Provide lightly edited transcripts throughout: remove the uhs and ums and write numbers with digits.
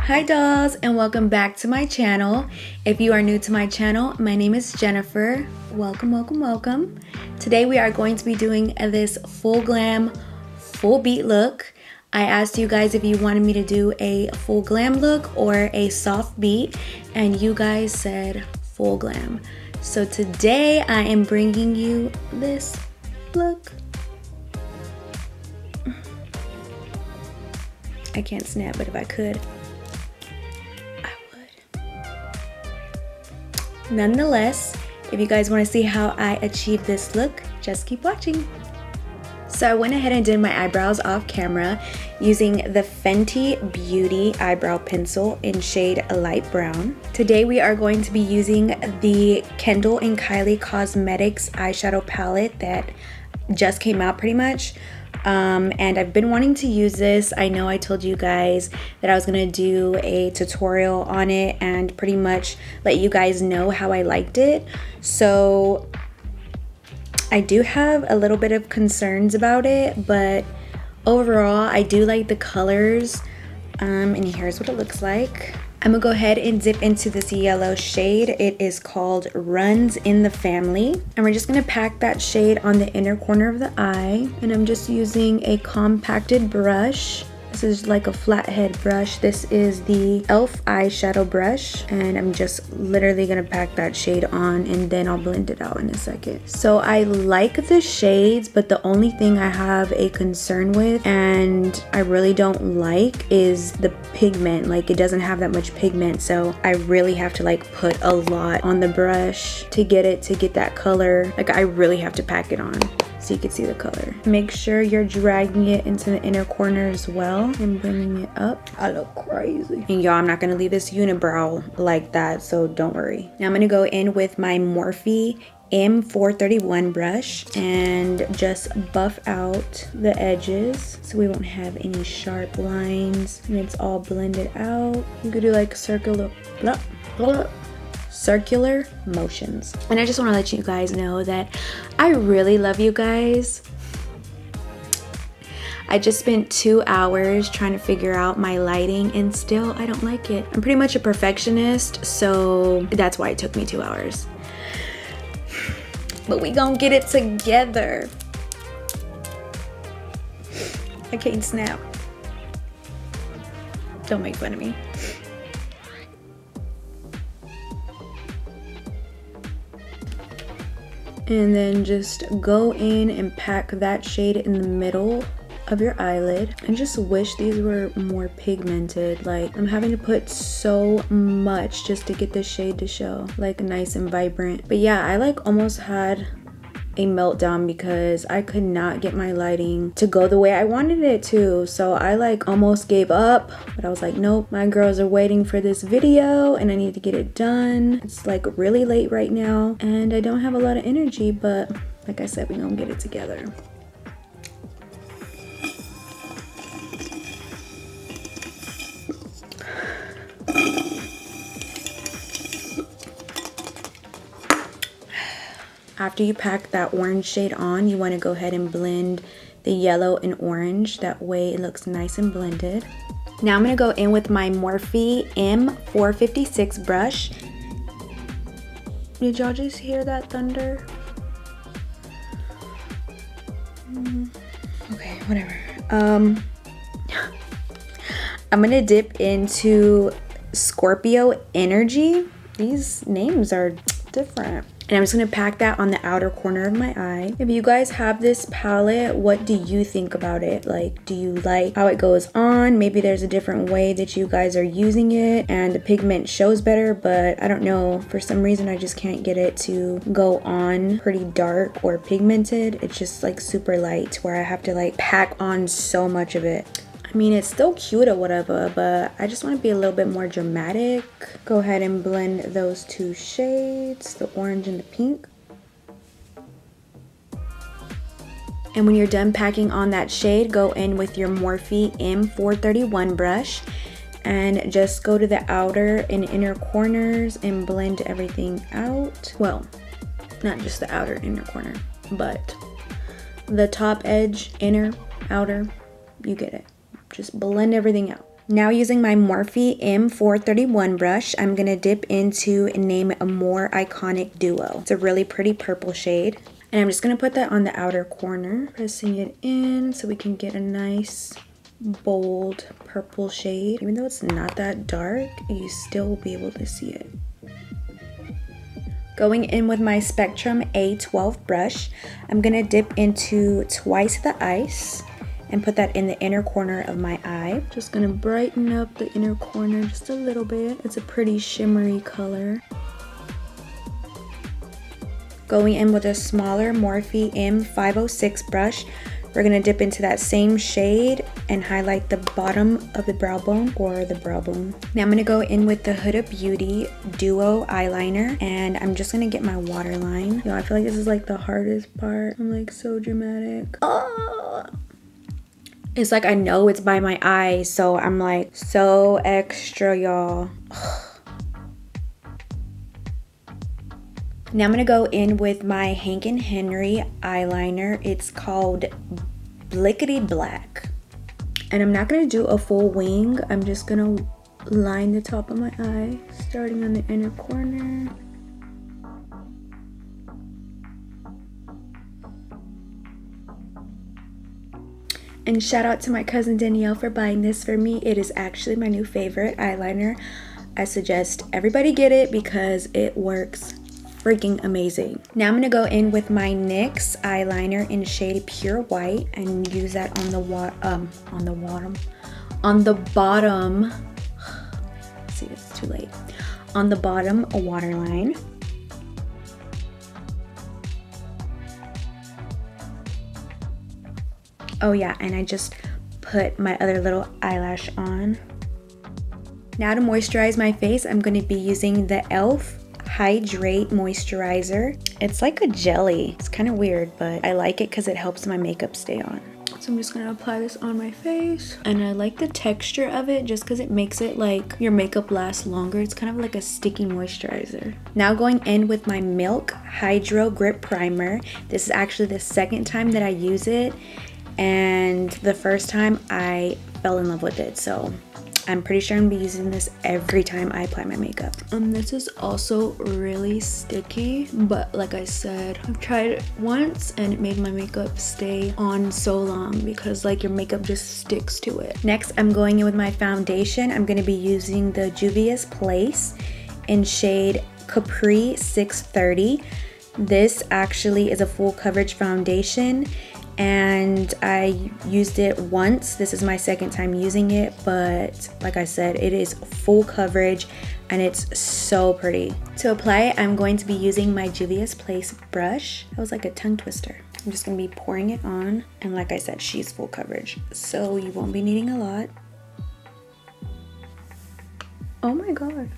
Hi dolls, and welcome back to my channel. If you are new to my channel, my name is Jennifer. Welcome, welcome, welcome. Today we are going to be doing this full glam, full beat look. I asked you guys if you wanted me to do a full glam look or a soft beat, and you guys said full glam. So today I am bringing you this look. I can't snap, but if I could, I would. Nonetheless, if you guys want to see how I achieve this look, just keep watching. So I went ahead and did my eyebrows off camera using the Fenty Beauty eyebrow pencil in shade light brown. Today we are going to be using the Kendall and Kylie Cosmetics eyeshadow palette that just came out pretty much. And I've been wanting to use this. I know I told you guys that I was gonna do a tutorial on it and pretty much let you guys know how I liked it. So I do have a little bit of concerns about it, but overall I do like the colors. And here's what it looks like. I'm gonna go ahead and dip into this yellow shade. It is called Runs in the Family. And we're just gonna pack that shade on the inner corner of the eye. And I'm just using a compacted brush. This is like a flathead brush. This is the e.l.f. eyeshadow brush. And I'm just literally gonna pack that shade on and then I'll blend it out in a second. So I like the shades, but the only thing I have a concern with and I really don't like is the pigment. Like, it doesn't have that much pigment, so I really have to like put a lot on the brush to get that color. Like, I really have to pack it on so you can see the color. Make sure you're dragging it into the inner corner as well and bringing it up. I look crazy. And y'all, I'm not gonna leave this unibrow like that, so don't worry. Now I'm gonna go in with my Morphe M431 brush and just buff out the edges so we won't have any sharp lines and it's all blended out. You could do like circular motions. And I just want to let you guys know that I really love you guys. I just spent 2 hours trying to figure out my lighting and still I don't like it. I'm pretty much a perfectionist, so that's why it took me 2 hours. But we gonna get it together. I can't snap. Don't make fun of me. And then just go in and pack that shade in the middle of your eyelid. And just wish these were more pigmented. Like, I'm having to put so much just to get this shade to show like nice and vibrant. But yeah, I like almost had a meltdown because I could not get my lighting to go the way I wanted it to. So I like almost gave up, but I was like, nope, my girls are waiting for this video and I need to get it done. It's like really late right now and I don't have a lot of energy, but like I said, we're gonna get it together. After you pack that orange shade on, you want to go ahead and blend the yellow and orange. That way it looks nice and blended. Now I'm going to go in with my Morphe M456 brush. Did y'all just hear that thunder? Okay, whatever. I'm going to dip into Scorpio Energy. These names are different. And I'm just gonna pack that on the outer corner of my eye. If you guys have this palette, what do you think about it? Like, do you like how it goes on? Maybe there's a different way that you guys are using it and the pigment shows better, but I don't know. For some reason, I just can't get it to go on pretty dark or pigmented. It's just like super light where I have to like pack on so much of it. I mean, it's still cute or whatever, but I just want to be a little bit more dramatic. Go ahead and blend those two shades, the orange and the pink. And when you're done packing on that shade, go in with your Morphe M431 brush and just go to the outer and inner corners and blend everything out. Well, not just the outer inner corner, but the top edge, inner, outer, you get it. Just blend everything out. Now using my Morphe M431 brush, I'm going to dip into Name a More Iconic Duo. It's a really pretty purple shade. And I'm just going to put that on the outer corner, pressing it in so we can get a nice bold purple shade. Even though it's not that dark, you still will be able to see it. Going in with my Spectrum A12 brush, I'm going to dip into Twice the Ice and put that in the inner corner of my eye. Just gonna brighten up the inner corner just a little bit. It's a pretty shimmery color. Going in with a smaller Morphe M506 brush, we're gonna dip into that same shade and highlight the bottom of the brow bone or the brow bone. Now I'm gonna go in with the Huda Beauty Duo eyeliner, and I'm just gonna get my waterline. Yo, I feel like this is like the hardest part. I'm like so dramatic. Oh! It's like I know it's by my eye, so I'm like so extra, y'all. Now I'm gonna go in with my Hank & Henry eyeliner. It's called Blickety Black. And I'm not gonna do a full wing. I'm just gonna line the top of my eye, starting on the inner corner. And shout out to my cousin Danielle for buying this for me. It is actually my new favorite eyeliner. I suggest everybody get it because it works freaking amazing. Now I'm gonna go in with my NYX eyeliner in shade Pure White and use that on the bottom. See, it's too late. On the bottom waterline. Oh yeah, and I just put my other little eyelash on. Now to moisturize my face, I'm going to be using the e.l.f. Hydrate Moisturizer. It's like a jelly. It's kind of weird, but I like it because it helps my makeup stay on. So I'm just going to apply this on my face. And I like the texture of it just because it makes it like your makeup last longer. It's kind of like a sticky moisturizer. Now going in with my Milk Hydro Grip Primer. This is actually the second time that I use it. And the first time I fell in love with it, so I'm pretty sure I'm gonna be using this every time I apply my makeup. This is also really sticky, but like I said, I've tried it once and it made my makeup stay on so long because like your makeup just sticks to it. Next, I'm going in with my foundation. I'm gonna be using the Juvia's Place in shade Capri 630. This actually is a full coverage foundation, and I used it once. This is my second time using it, but like I said, it is full coverage and it's so pretty. To apply it, I'm going to be using my Juvia's Place brush. That was like a tongue twister. I'm just gonna be pouring it on, and like I said, she's full coverage, so you won't be needing a lot. Oh my god.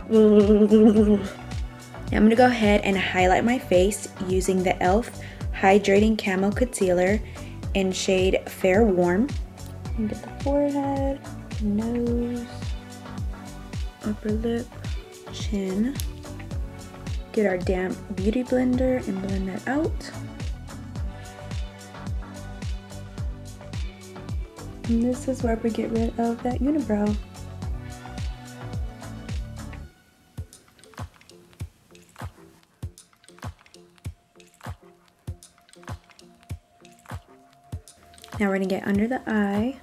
Now I'm gonna go ahead and highlight my face using the e.l.f. Hydrating Camo Concealer in shade Fair Warm. You get the forehead, nose, upper lip, chin. Get our damp beauty blender and blend that out. And this is where we get rid of that unibrow. Now we're gonna get under the eye.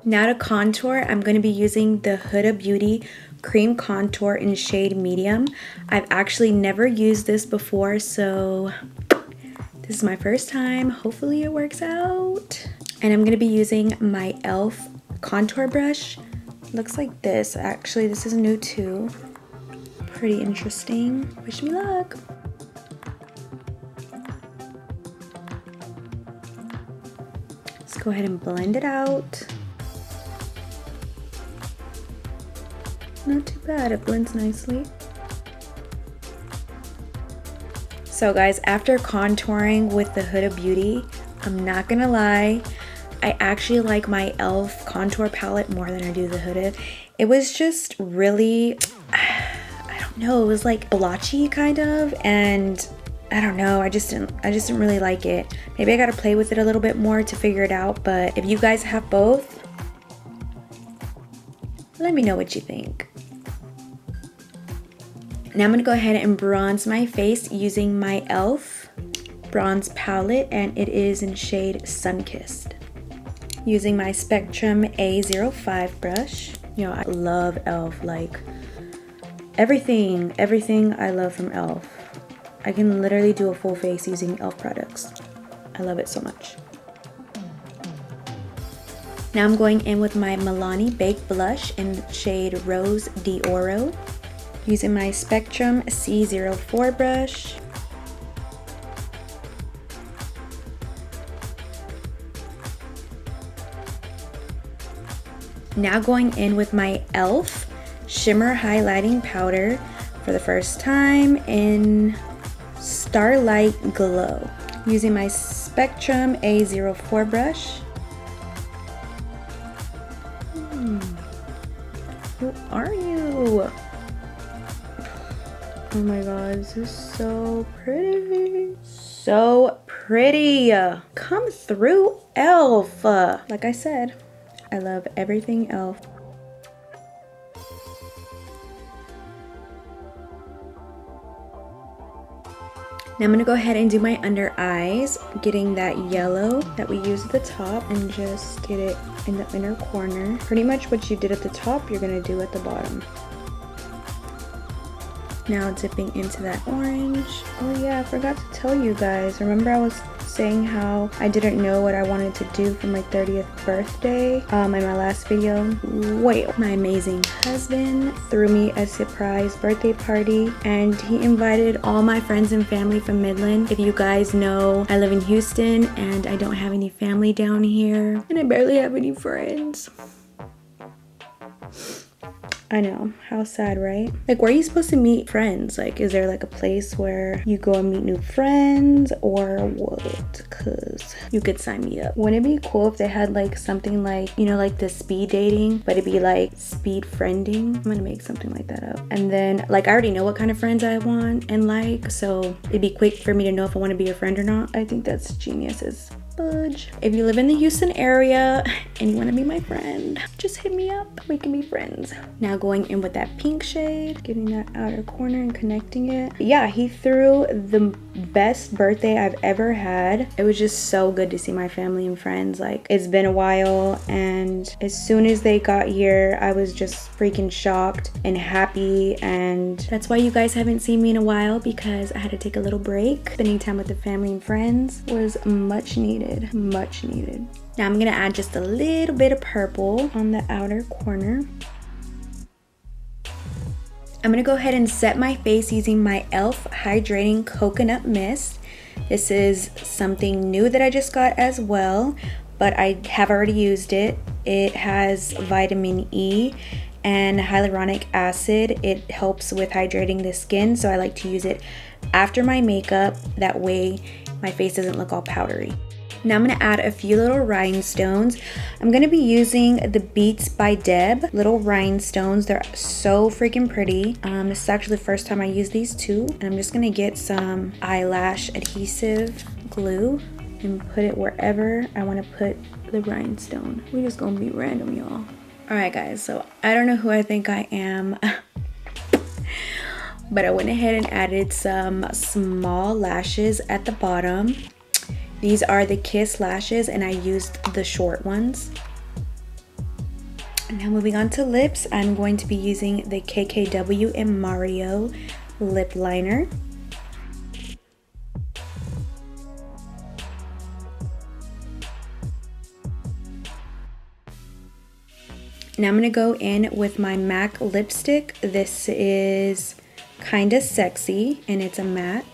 Now to contour, I'm gonna be using the Huda Beauty Cream Contour in shade Medium. I've actually never used this before, so this is my first time. Hopefully it works out. And I'm gonna be using my e.l.f. contour brush. Looks like this. Actually, this is new too. Pretty interesting. Wish me luck. Let's go ahead and blend it out. Not too bad, it blends nicely. So guys, after contouring with the Huda Beauty, I'm not gonna lie, I actually like my e.l.f. contour palette more than I do the Huda. It was just really, I don't know, it was like blotchy kind of, and I don't know, I just didn't really like it. Maybe I gotta play with it a little bit more to figure it out, but if you guys have both, let me know what you think. Now I'm gonna go ahead and bronze my face using my e.l.f. bronze palette, and it is in shade Sunkissed. Using my Spectrum A05 brush. You know, I love e.l.f. like everything I love from e.l.f. I can literally do a full face using e.l.f. products. I love it so much. Now I'm going in with my Milani Baked Blush in shade Rose d'Oro. Using my Spectrum C04 brush. Now going in with my e.l.f. Shimmer Highlighting Powder for the first time in Starlight Glow. Using my Spectrum A04 brush. Who are you? Oh my god, this is so pretty. So pretty. Come through, e.l.f. Like I said, I love everything e.l.f. Now I'm gonna go ahead and do my under eyes, getting that yellow that we use at the top and just get it in the inner corner. Pretty much what you did at the top, you're gonna do at the bottom. Now dipping into that orange. Oh yeah, I forgot to tell you guys. Remember I was saying how I didn't know what I wanted to do for my 30th birthday in my last video? Well, my amazing husband threw me a surprise birthday party, and he invited all my friends and family from Midland. If you guys know, I live in Houston and I don't have any family down here, and I barely have any friends. I know, how sad, right? Like, where are you supposed to meet friends? Like, is there like a place where you go and meet new friends or what? Cause you could sign me up. Wouldn't it be cool if they had like something like, you know, like the speed dating, but it'd be like speed friending? I'm gonna make something like that up. And then like, I already know what kind of friends I want and like, so it'd be quick for me to know if I want to be your friend or not. I think that's genius as fudge. If you live in the Houston area and you want to be my friend, just hit me up. We can be friends. Now going in with that pink shade, getting that outer corner and connecting it. Yeah, he threw the best birthday I've ever had. It was just so good to see my family and friends. Like, it's been a while, and as soon as they got here, I was just freaking shocked and happy, and that's why you guys haven't seen me in a while, because I had to take a little break. Spending time with the family and friends was much needed. Much needed. Now I'm gonna add just a little bit of purple on the outer corner. I'm gonna go ahead and set my face using my e.l.f. Hydrating Coconut Mist. This is something new that I just got as well, but I have already used it. It has vitamin E and hyaluronic acid. It helps with hydrating the skin, so I like to use it after my makeup. That way my face doesn't look all powdery. Now I'm going to add a few little rhinestones. I'm going to be using the Beats by Deb little rhinestones. They're so freaking pretty. This is actually the first time I use these two. And I'm just going to get some eyelash adhesive glue and put it wherever I want to put the rhinestone. We're just going to be random, y'all. Alright guys, so I don't know who I think I am. But I went ahead and added some small lashes at the bottom. These are the Kiss lashes, and I used the short ones. Now moving on to lips, I'm going to be using the KKW and Mario lip liner. Now I'm going to go in with my MAC lipstick. This is Kinda Sexy, and it's a matte.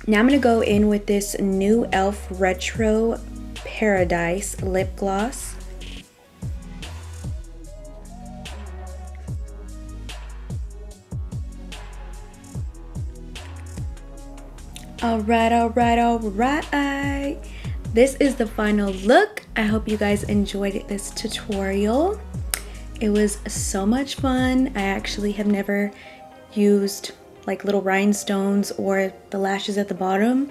Now I'm going to go in with this new e.l.f. Retro Paradise lip gloss. Alright. This is the final look. I hope you guys enjoyed this tutorial. It was so much fun. I actually have never used like little rhinestones or the lashes at the bottom.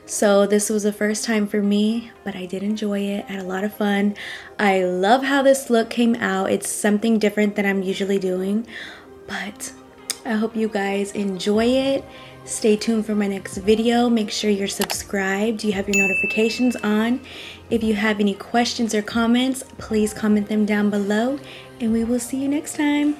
So this was the first time for me, but I did enjoy it. I had a lot of fun. I love how this look came out. It's something different than I'm usually doing, but I hope you guys enjoy it. Stay tuned for my next video. Make sure you're subscribed. You have your notifications on. If you have any questions or comments, please comment them down below, and we will see you next time.